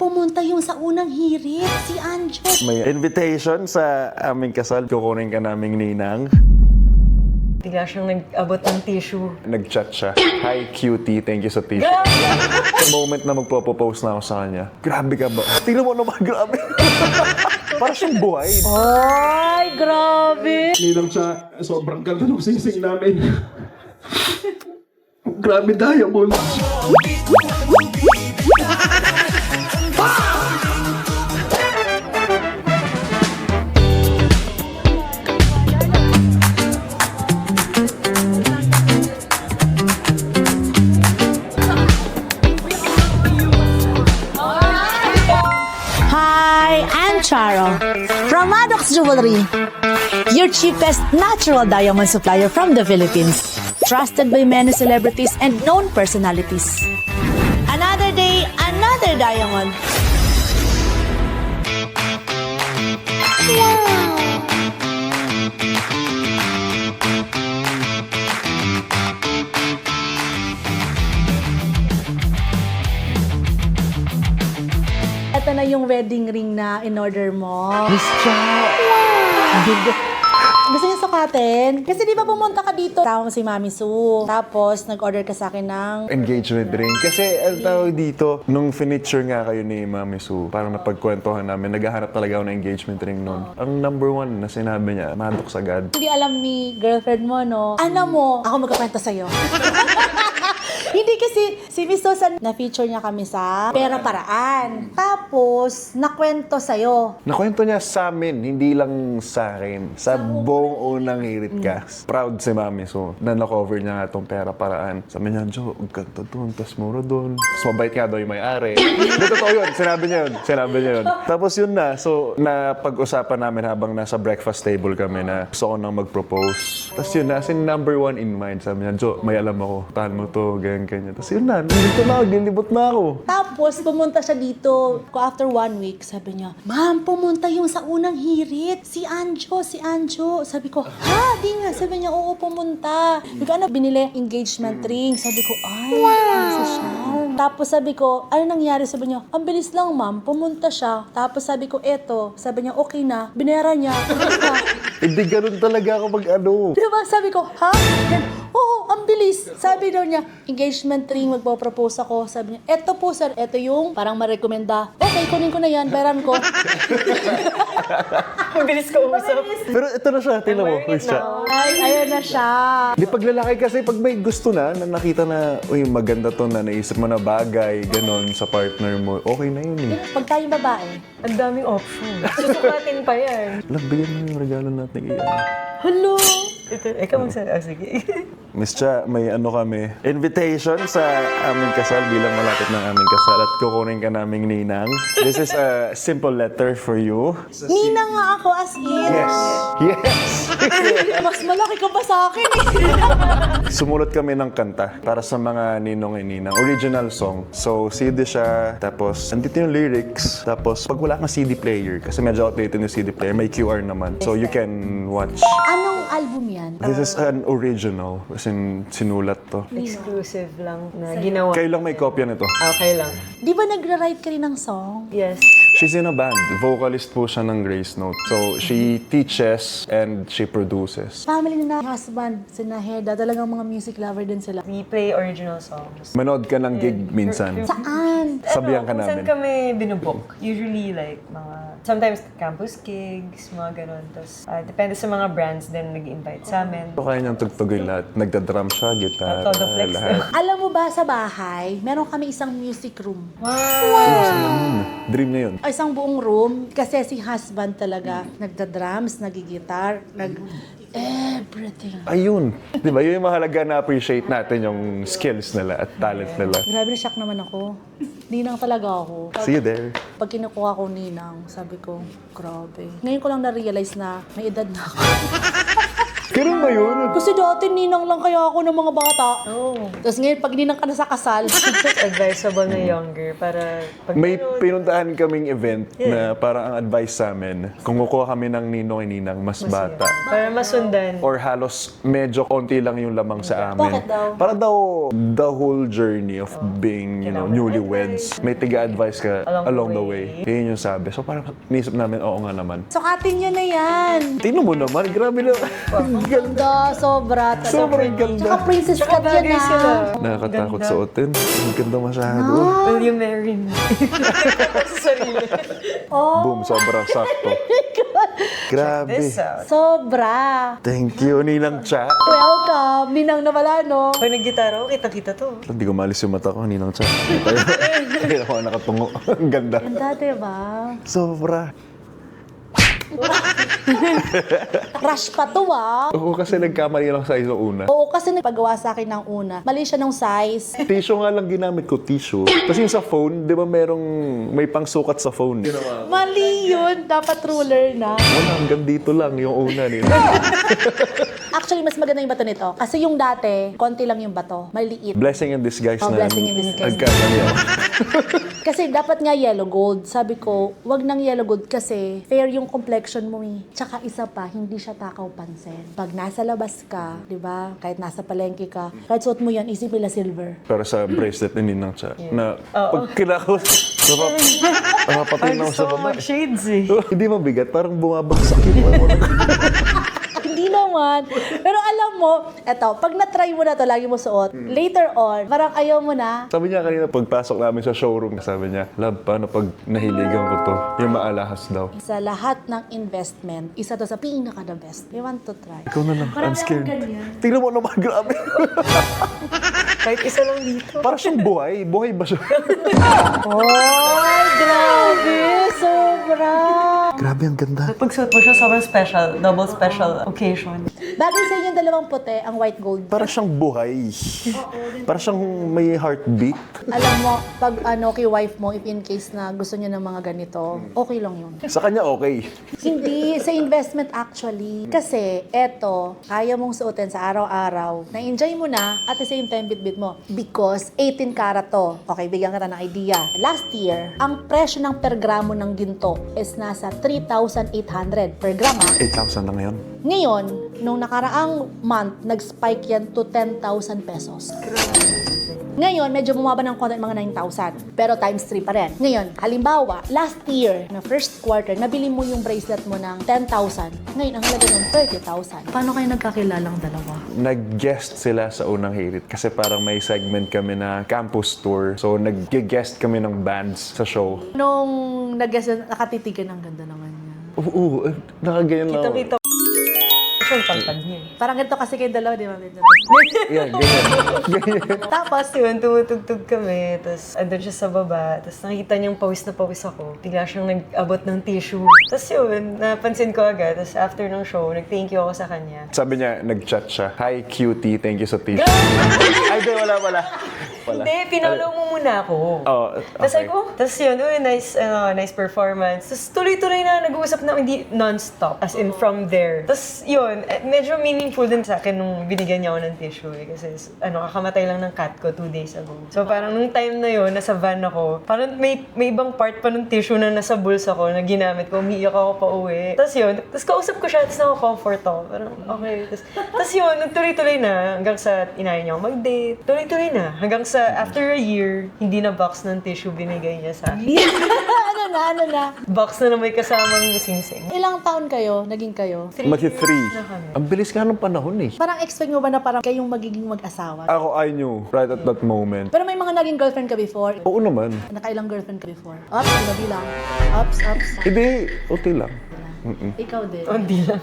pumunta yung sa unang hirit, si Anjo. May invitation sa aming kasal. Kukunin ka naming ninang. Bigla siyang nag-abot ng tissue. Nag-chat siya. Hi, cutie. Thank you sa tissue. Sa moment na magpo-propose na ako sa kanya, grabe ka ba? Tingnan mo naman, grabe. Para siyang buhay. Ay, grabe. Ninang siya, sobrang ganda ng sising namin. Grabe, diamond. Hi, I'm Charo from Maddox Jewelry, your cheapest natural diamond supplier from the Philippines, trusted by many celebrities and known personalities. Another day, another diamond. Ito na yung wedding ring na in-order mo. Miss Cha! Gusto niyo sukatin? Kasi di ba pumunta ka dito? Tawag mo si Mami Sue. Tapos, nag-order ka sa akin ng... Engagement ring. Kasi ang tawag dito, nung finiture nga kayo ni Mami Sue, parang napagkwentuhan namin, naghahanap talaga ako ng engagement ring noon. Ang number one na sinabi niya, Maddox agad. Hindi alam ni girlfriend mo, no? Alam mo, ako magkakwento sa'yo. Hindi kasi si Miss Susan, na-feature niya kami sa Pera Paraan. Tapos, nakwento sa'yo. Nakwento niya sa amin, hindi lang sa akin. Sa buong unang hirit ka. Proud si Mami. So, na-cover niya nga itong Pera Paraan. Sabi niya, Jo, ang ganda doon, tas mura doon. Mas mabait nga daw yung may-ari. Hindi, totoo yun. Sinabi niya yun. Sinabi niya yun. Tapos yun na. So, napag-usapan namin habang nasa breakfast table kami na gusto ko nang mag-propose. Tapos yun na, as in number one in mind. Sabi niya, Jo, may alam ako. Tahan mo to, ganyan. Tapos yun na, nandito na ako, nilibot na ako. Tapos, pumunta siya dito. After 1 week, sabi niya, Ma'am, pumunta yung sa unang hirit. Si Anjo, si Anjo. Sabi ko, ha? Di nga. Sabi niya, oo, pumunta. Sabi ko, ano, binili engagement ring. Sabi ko, ay, ang sosyal. Tapos sabi ko, ano nangyari? Sabi niya, ang bilis lang, ma'am. Pumunta siya. Tapos sabi ko, eto. Sabi niya, okay na. Binera niya. Hindi ganun talaga ako mag-ano. Diba? Sabi ko, ha? Oo, ang bilis. Sabi daw niya, engagement ring, magpo-propose ako. Sabi niya, eto po sir, eto yung parang marekomenda. Okay, kunin ko na yan, bayaran ko. Mabilis ka usap. Pero ito na siya, tingnan mo. Miss Cha. Ay, ayun na siya. Di pag lalaki kasi, pag may gusto na nakita na, uy, maganda to na naisip mo na bagay, ganon, sa partner mo, okay na yun eh. Pag tayong babae, Ang daming option. Susukatin pa yan. Alam, bigyan mo yung regalo natin iyan. hello. Ikaw magsabi. Sige. Miss Cha, may ano kami, invitation sa aming kasal bilang malapit ng aming kasal at kukunin ka naming ninang. This is a simple letter for you. Nina nga ako as in. Yes! Yes! Mas malaki ka pa sa akin eh. Sumulat kami ng kanta para sa mga ninong and ninang. Original song. So, CD siya. Tapos, andito yung lyrics. Tapos, pag wala kang CD player, kasi medyo outdated yung CD player, may QR naman. So, you can watch. Anong album yan? This is an original. As in, sinulat to. Exclusive lang na ginawa. Kayo lang may kopya nito. Okay lang. Di ba nagra-write ka rin ng song? Yes. She's in a band. Vocalist po siya ng Grace Note. So, she teaches and she produces. Family na husband, sina Heda, talagang mga music lover din sila. We play original songs. Manood ka ng gig minsan. Saan? Sabihan ka Kung namin. saan kami binubook. Usually like sometimes campus gigs, mga ganun. Tapos depende sa mga brands din nag-invite sa amin. So, kaya niyang tugtugin lahat. Nagda-drum siya, gitara, Todo flex lahat. Alam mo ba sa bahay, meron kami isang music room. Dream na yun. Isang buong room kasi si husband talaga nagda-drums, nagigitar, everything. Ayun. Di ba? Yun yung mahalaga na appreciate natin yung skills nila at talent nila. Grabe na shock naman ako. Ninang talaga ako. See you there. Pag kinukuha ko ninang, sabi ko, grabe. Ngayon ko lang na-realize na may edad na ako. Ganun ba yun? Kasi dati ninang lang kaya ako ng mga bata. Oh. Tapos ngayon, pag ninang ka na sa kasal, Advisable na younger para pag May ganun, pinuntahan kaming event na parang ang advice sa amin, kung kukuha kami ng ninong ay ninang mas bata. para masundan. Or halos medyo konti lang yung lamang sa amin. Bakit daw? Para daw the whole journey of being, newlyweds, may tiga-advise ka along the way. Yun yung sabi. So parang nisip namin, oo nga naman. sukatin nyo na yan. Tingnan mo naman, grabe na. Ang ganda. Ganda, sobra. Sobrang Tsaka ganda. princess Tsaka cut yan bagay sila. Nakakatakot Ganda. suotin. Ang ganda masyado. Will you marry me? Sa sarili. Boom, sobrang sakto. Grabe. This out. Sobra. Thank you, Ninang Cha. Welcome. Ninang na wala, no? Pag nag-gitara ko, kitang-kita to. Hindi ko malis yung mata ko, Ninang Cha. Kaya ako nakatungo. Ang ganda. Ganda, diba? Sobra. Crush pa to, ah. Oo, kasi nagkamali lang sa isang una. Oo, kasi nagpagawa sa akin ng una. Mali siya ng size. Tissue nga lang ginamit ko, tissue. Kasi yung sa phone, di ba may pangsukat sa phone? Mali yun. Dapat ruler na. Wala, hanggang dito lang yung una nila. Actually, mas maganda yung bato nito. Kasi yung dati, konti lang yung bato. Maliit. Blessing in disguise Oh, na. blessing in disguise. Nagkamali ako. Kasi dapat nga yellow gold. Sabi ko, wag nang yellow gold kasi fair yung complexion mo eh. Tsaka isa pa, hindi siya takaw pansin. Pag nasa labas ka, di ba? Kahit nasa palengke ka, kahit suot mo yan, isipin nila silver. Pero sa bracelet ni Ninang Cha, na pag kinakaw, napapatin na ako sa Gusto ko baba. mag-shades eh. Hindi mabigat, parang bumabagsak yung Hindi naman. Pero alam mo, eto, pag na-try mo na to, lagi mo suot, later on, parang ayaw mo na. Sabi niya kanina, pagpasok namin sa showroom, sabi niya, love, paano pag nahiligan ko to? Yung maalahas daw. Sa lahat ng investment, isa to sa pinaka-the best. You want to try. Ikaw na lang, I'm Marami scared. akong ganyan. Tingnan mo naman, grabe. Kahit isa lang dito. Parang siyang buhay. Buhay ba siya? Oh, grabe! Sobra! Grabe, ang ganda. Pag suot mo siya, sobrang special. Double special occasion. Bagay sa inyo yung dalawang puti, ang white gold. Parang siyang buhay. Parang siyang may heartbeat. Alam mo, pag kay wife mo, if in case na gusto niya ng mga ganito, okay lang yun. Sa kanya, okay. Hindi, sa investment actually. Kasi, eto, kaya mong suotin sa araw-araw. Na-enjoy mo na, at the same time, bit-bit mo. Because 18 karat to. Okay, bigyan kita ng idea. Last year, ang presyo ng per gramo ng ginto is nasa 3,800 per gram, ha? 8,000 lang ngayon. Ngayon, nung nakaraang month, nag-spike yan to 10,000 pesos. Ngayon, medyo bumaba ng konti, mga 9,000. Pero times 3 pa rin. Ngayon, halimbawa, last year, na first quarter, nabili mo yung bracelet mo ng 10,000. Ngayon, ang halaga ng 30,000. Paano kayo nagkakilalang dalawa? Nag-guest sila sa unang hirit kasi parang may segment kami na campus tour. So, nag-guest kami ng bands sa show. Nung nakatitigan, ang ganda naman niya. Oo, nakaganyan lang. ako. Kita-kita ko. Yung pagpag niya eh. Parang ganito kasi kayo dalawa, di ba? Yan, ganyan. Tapos, Yun, tumutugtog kami, tapos andun siya sa baba, tapos nakita niyang pawis na pawis ako. Bigla siyang nag-abot ng tissue. Tapos yun, napansin ko agad. Tapos after ng show, nag-thank you ako sa kanya. Sabi niya, nag-chat siya. Hi, cutie. Thank you sa tissue. Ay, di, wala. Hindi, pinolo mo muna ako. Oh, Tapos okay. tapos yun, uy, nice performance. Tapos tuloy-tuloy na nag-uusap na, hindi non-stop. As in, from there. Tapos yun, medyo meaningful din sa akin nung binigyan niya ako ng tissue eh. Kasi kakamatay lang ng cat ko 2 days ago. So parang nung time na yun, nasa van ako, parang may ibang part pa ng tissue na nasa bulsa ko na ginamit ko, umiiyak ako pa uwi. Tapos yun, tapos kausap ko siya, tapos nako-comfort ako. Parang okay. Tapos yun, nagtuloy-tuloy na hanggang sa inayin niya ako mag-date. Tuloy-tuloy na. Hanggang sa after a year, hindi na box ng tissue binigay niya sa akin. ano na? Box na may kasamang singsing. Ilang taon kayo, naging kayo? Magti-3. na kami. Ang bilis ka nung panahon eh. Parang expect mo ba na parang kayong magiging mag-asawa? Ako, I knew right at that moment. Pero may mga naging girlfriend ka before? Oo naman. Nakailang girlfriend ka before? Ups, ano bilang? Ups. Hindi, okay lang. Ikaw din. Hindi lang.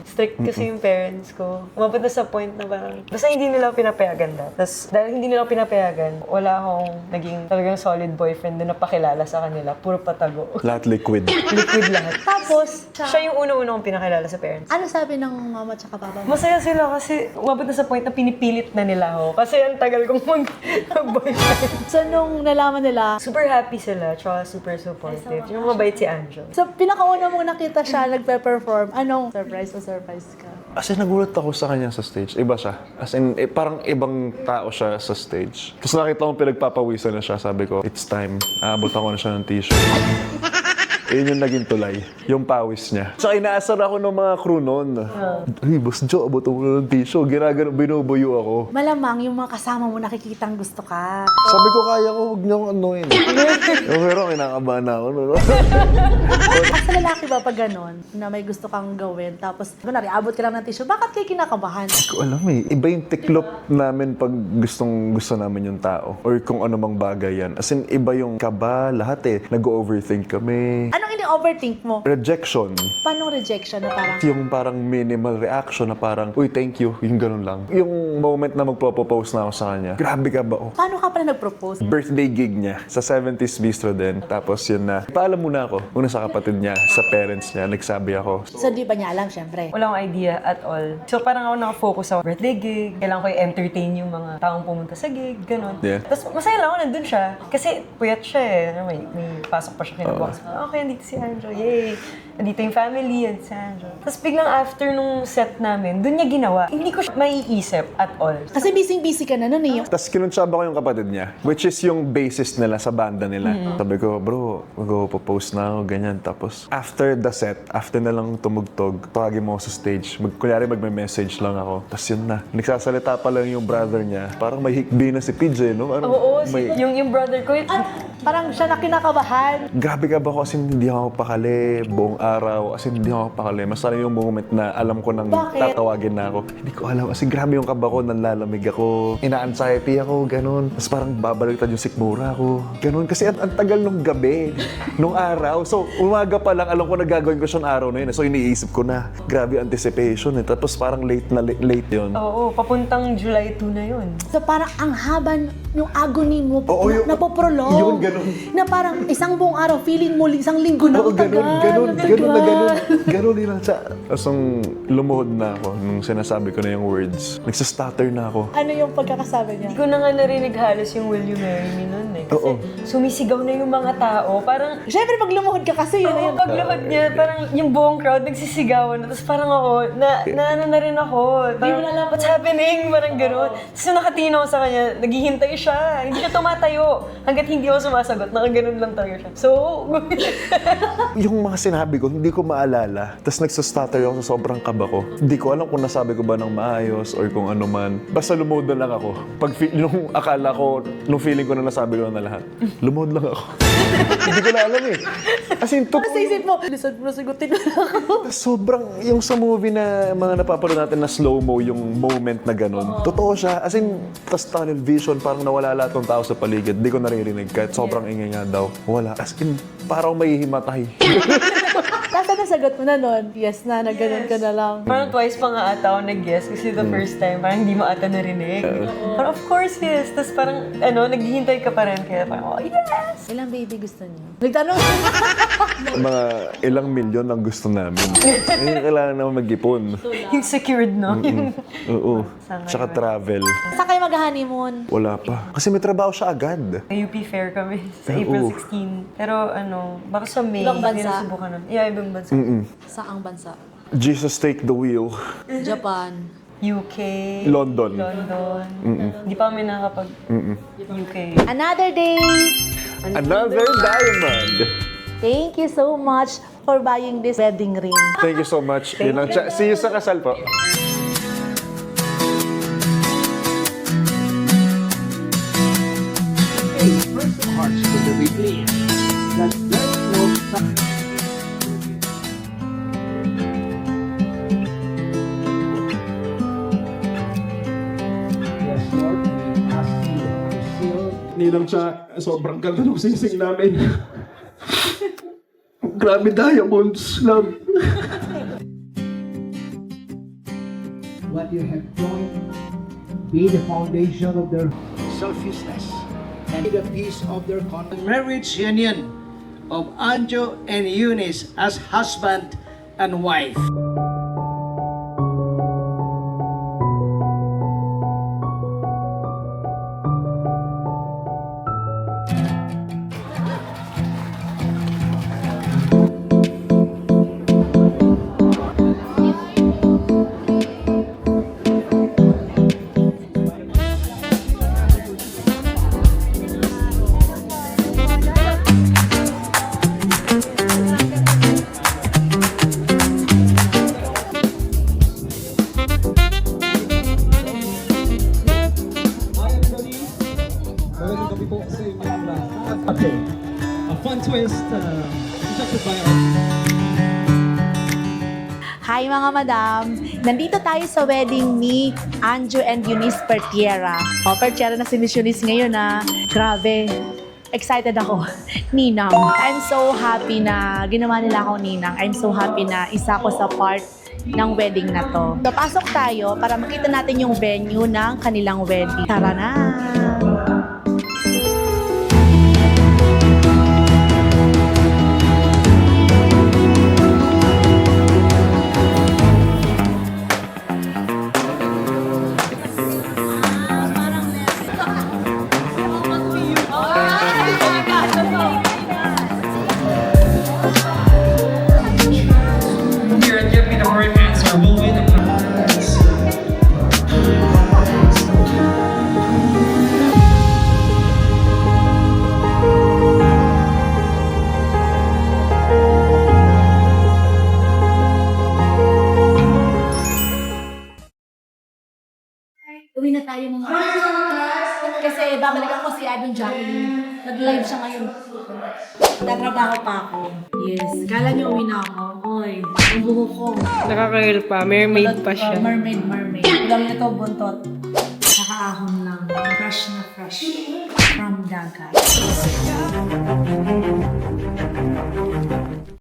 Strict kasi yung parents ko. Umabot na sa point na parang, basta hindi nila ako pinapayagan na. Tapos, dahil hindi nila ako pinapayagan, wala akong naging talagang solid boyfriend na napakilala sa kanila. Puro patago. Lahat liquid. Liquid lahat. Tapos, Siya yung una-una kong pinakilala sa parents. ano sabi ng mama at papa mo? Masaya sila kasi umabot na sa point na pinipilit na nila ako. Kasi ang tagal kong mag-boyfriend. So, nung nalaman nila, Super happy sila, tsaka super supportive. Yung mabait si Anjo. so pinakauna mong nakita siya nagpe-perform, anong surprise ka? As in, nagulat ako sa kanya sa stage. Iba siya. As in, parang ibang tao siya sa stage. Tapos nakita ko pinagpapawisan na siya. Sabi ko, it's time. Aabot ako na siya ng tissue. Yun yung naging tulay. Yung pawis niya. Tsaka inaasar ako ng mga crew noon. Hey, Boss Joe, abot ako na ng tissue. Ginagano, binubuyo ako. Malamang yung mga kasama mo nakikitang gusto ka. Sabi ko, kaya ko, huwag niyo akong anuin. Pero kinakabahan na ako. No? Sa lalaki ba pag ganon, na may gusto kang gawin, tapos kunwari, abot ka lang ng tissue, bakit kayo kinakabahan? Hindi ko alam eh. Iba yung tiklop namin pag gusto namin yung tao. Or kung ano mang bagay yan. As in, iba yung kaba, lahat eh. Nag-overthink kami. Anong ini-overthink mo? Rejection. Paano rejection na parang, Yung parang minimal reaction na parang, uy, thank you. Yung ganun lang. Yung moment na magpo-propose na ako sa kanya, grabe ka ba? Oh. paano ka pala nag-propose? Birthday gig niya sa 70s Bistro din. Tapos yun na, paalam muna ako. Una sa kapatid niya, sa parents niya, nagsabi ako. So, di ba niya alam, syempre? Wala akong idea at all. So parang ako nakafocus sa birthday gig. Kailangan ko i-entertain yung mga taong pumunta sa gig, ganun. Yeah. Tapos masaya lang ako nandun siya. Kasi puyat siya eh. May pasok pa siya kinabukas. Okay, nandito si Andrew. Yay! Nandito yung family and si Andrew. Tapos biglang after nung set namin, dun niya ginawa. Hindi ko siya maiisip at all. Kasi busy-busy ka na nun eh. Tapos kinuntsaba ko yung kapatid niya, which is yung bassist nila sa banda nila. Sabi ko, bro, mag-post na ako, ganyan. Tapos after the set, after na lang tumugtog, tawagin mo ako sa stage. Kunyari magme-message lang ako. Tapos yun na. Nagsasalita pa lang yung brother niya. Parang may hikbi na si PJ, no? Parang Oo, may... yung brother ko, Parang siya na kinakabahan. Grabe ka ba ako kasi hindi ako pakali buong araw. Kasi hindi ako pakali. Mas sana yung moment na alam ko nang Bakit? tatawagin na ako. Hindi ko alam. Kasi grabe yung kaba ko, nanlalamig ako. Ina-anxiety ako, ganun. Tapos parang babaliktad yung sikmura ko. Ganun. Kasi ang tagal nung gabi, nung araw. So, umaga pa lang, alam ko na gagawin ko siyang araw na yun. So, iniisip ko na. Grabe anticipation eh. Tapos parang late yun. oo, papuntang July 2 na yun. So parang ang haba yung agony mo, Oo, yung- napoprolong. yun, ganun. Na parang isang buong araw, feeling mo isang linggo na. Oo, ang tagal, ganun ang na ganun. tagal. Ganun din lang siya. Tapos nung lumuhod na ako, nung sinasabi ko na yung words, nagsastutter na ako. Ano yung pagkakasabi niya? Hindi ko na nga narinig halos yung Will You Marry Me nun eh. Kasi Oo. sumisigaw na yung mga tao. Parang, Siyempre, pag lumuhod ka kasi, yun na yun. pagluhod niya, parang yung buong crowd nagsisigawan na. Tapos parang ako, ano na rin ako. Parang, mo na alam. what's happening? Parang gano'n. Tapos nung nakatingin ako sa kanya, naghihintay siya. Hindi siya tumatayo. Hanggat hindi ako sumasagot, nakaganon lang talaga siya. So, Yung mga sinabi ko, hindi ko maalala. Tapos nagsastutter ako sa sobrang kaba ko. Hindi ko alam kung nasabi ko ba ng maayos or kung ano man. Basta lumuhod na lang ako. Nung akala ko, nung feeling ko na nasabi ko na lahat, lumuhod lang ako. Hindi ko na alam eh. As in, Tapos sa isip mo, lisod mo, sigutin mo lang ako. sobrang, yung sa movie na mga napapanood natin na slow-mo, yung moment na ganun. Totoo siya. As in, tas tunnel vision, parang nawala lahat ng tao sa paligid. Hindi ko naririnig kahit sobrang ingay nga daw. Wala. As in, parang may himatay. Tapos ano sagot mo na nun? Yes na, nagganon ka na lang. parang twice pa nga ata ako nag-guess kasi the first time, parang hindi mo ata narinig. Parang of course yes. Tapos parang, naghihintay ka pa rin. Kaya parang, oh yes! Ilang baby gusto niyo? Nagtanong. Mga ilang milyon ang gusto namin. Ngayon kailangan naman mag-ipon. Yung secured, no? Yung Oo. Sana Tsaka yun. travel. Saan kayo mag-honeymoon? Wala pa. Kasi may trabaho siya agad. UP Fair kami sa Oo. April 16. Pero baka sa May, Ibang bansa? hindi na subukan namin. Yeah, ibang bansa. Saang bansa? Jesus take the wheel. Japan. UK. London. London. Hindi pa kami nakapag UK. Another day! Another diamond. Thank you so much for buying this wedding ring. Thank you so much. Yun lang. See you sa kasal po. First hearts to the Biblia. That there was Yes, Lord, we ask you to seal. Ninang siya, sobrang ganda ng sising namin. Grabe diamonds, love. What you have joined be the foundation of their selflessness and be the peace of their marriage union of Anjo and Eunice as husband and wife. presented by our Hi mga madam! Nandito tayo sa wedding ni Anjo and Eunice Pertiera. O, Pertiera na si Miss Eunice ngayon na. Grabe. Excited ako. Ninang. I'm so happy na ginawa nila ako ninang. I'm so happy na isa ko sa part ng wedding na to. So, pasok tayo para makita natin yung venue ng kanilang wedding. Tara na! Here and give me the correct answer. We'll win the prize. Uwi na tayo mga kasi babalikan ko si Ivan Jacqueline. Nag-live siya ngayon. Tatrabaho pa ako. Yes. Kala niyo uwi na ako. Oy, ang buhok ko. Nakaka-real pa. Mermaid pa siya. Mermaid. Ulam nito buntot. Nakaahon lang. Fresh na fresh. From dagat.